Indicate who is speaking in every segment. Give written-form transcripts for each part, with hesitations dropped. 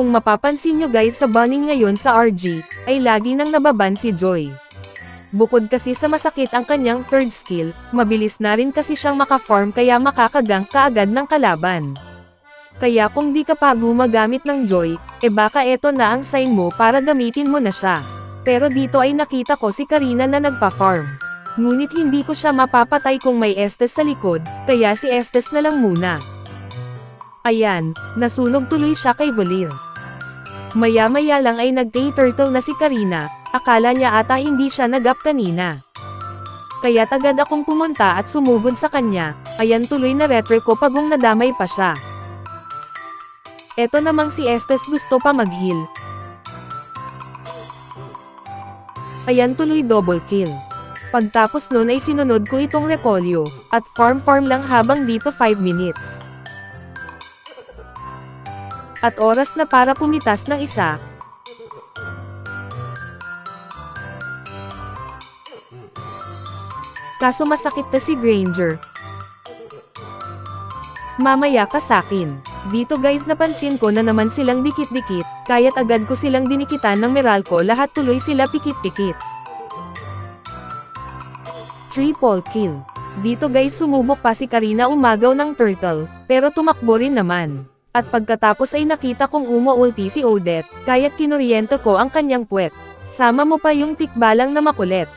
Speaker 1: Kung mapapansin nyo guys sa banning ngayon sa RG, ay lagi nang nababan si Joy. Bukod kasi sa masakit ang kanyang third skill, mabilis na rin kasi siyang maka-farm kaya makakagank kaagad ng kalaban. Kaya kung di ka pa gumagamit ng Joy, baka eto na ang sign mo para gamitin mo na siya. Pero dito ay nakita ko si Karina na nagpa-farm. Ngunit hindi ko siya mapapatay kung may Estes sa likod, kaya si Estes na lang muna. Ayan, nasunog tuloy siya kay Valir. Maya-maya lang ay nag-turtle na si Karina, akala niya ata hindi siya nag-up kanina. Kaya agad akong pumunta at sumugod sa kanya, ayan tuloy na retry ko pagong nadamay pa siya. Eto namang si Estes gusto pa mag-heal. Ayan tuloy double kill. Pagtapos nun ay sinunod ko itong repolyo, at farm lang habang dito 5 minutes. At oras na para pumitas ng isa. Kaso masakit na si Granger. Mamaya ka sakin. Dito guys napansin ko na naman silang dikit-dikit, kaya't agad ko silang dinikitan ng Meralco, lahat tuloy sila pikit-pikit. Triple kill. Dito guys sumubok pa si Karina umagaw ng turtle, pero tumakbo rin naman. At pagkatapos ay nakita kong umo-ulti si Odette, kaya't kinuryente ko ang kanyang puwet. Sama mo pa yung tikbalang na makulit.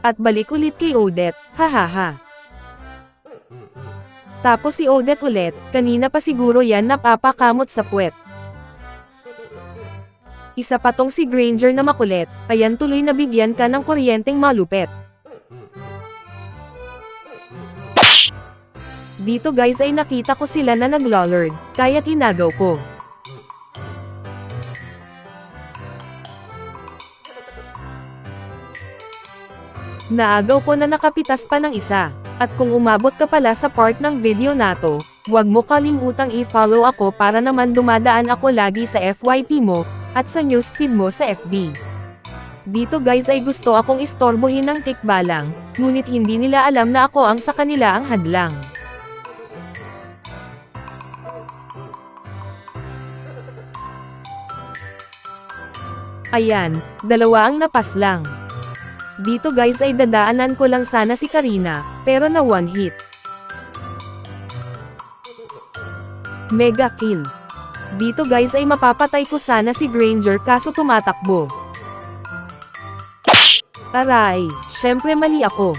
Speaker 1: At balik ulit kay Odette, hahaha. Tapos si Odette ulit, kanina pa siguro yan napapakamot sa puwet. Isa pa tong si Granger na makulit, ayan tuloy nabigyan ka ng kuryenteng malupet. Dito guys ay nakita ko sila na nag-lollard, kaya't inagaw ko. Naagaw ko na nakapitas pa ng isa. At kung umabot ka pala sa part ng video na to, huwag mo kalimutang i-follow ako para naman dumadaan ako lagi sa FYP mo, at sa newsfeed mo sa FB. Dito guys ay gusto akong istorbohin ng tikbalang, ngunit hindi nila alam na ako ang sa kanila ang hadlang. Ayan, dalawa ang napaslang. Dito guys ay dadaanan ko lang sana si Karina, pero na one hit. Mega kill. Dito guys ay mapapatay ko sana si Granger kaso tumatakbo. Aray, syempre mali ako.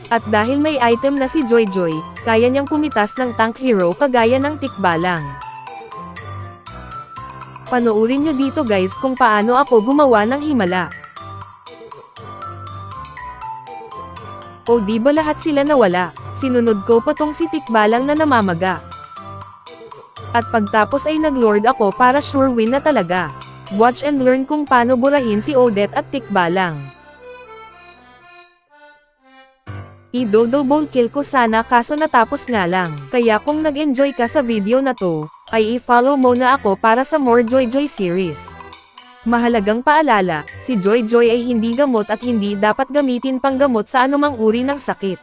Speaker 1: At dahil may item na si Joy, kaya niyang pumitas ng tank hero kagaya ng tikbalang. Panoorin nyo dito guys kung paano ako gumawa ng himala. O di ba lahat sila nawala, sinunod ko pa tong si tikbalang na namamaga. At pagtapos ay nag-lord ako para sure win na talaga. Watch and learn kung paano burahin si Odette at tikbalang. I-double kill ko sana kaso natapos nga lang. Kaya kung nag-enjoy ka sa video na to, ay i-follow mo na ako para sa more Joy series. Mahalagang paalala, si Joy ay hindi gamot at hindi dapat gamitin panggamot sa anumang uri ng sakit.